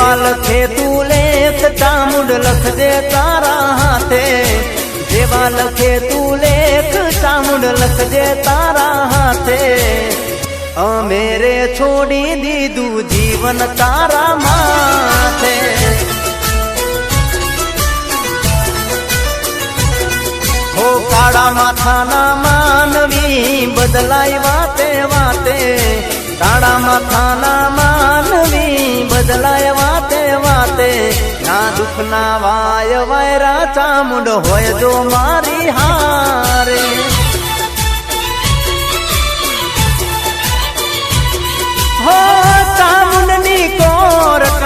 જેવા લખે તું લેખ ચામુંડ લખજે તારા હાથે, જેવા લખે તું લેખ ચામુંડ લખજે તારા હાથે। અમે રે છોડી દીધું જીવન તારા માથે। હો કાળા માથાના માનવી બદલાય વાતે વાતે, કાળા માથાના માનવી બદલાય વાતે વાતે। ના દુઃખ ના વાય વાયરા ચામુંડ હોય જો મારી હારે। હો ચામુંડની કોરટ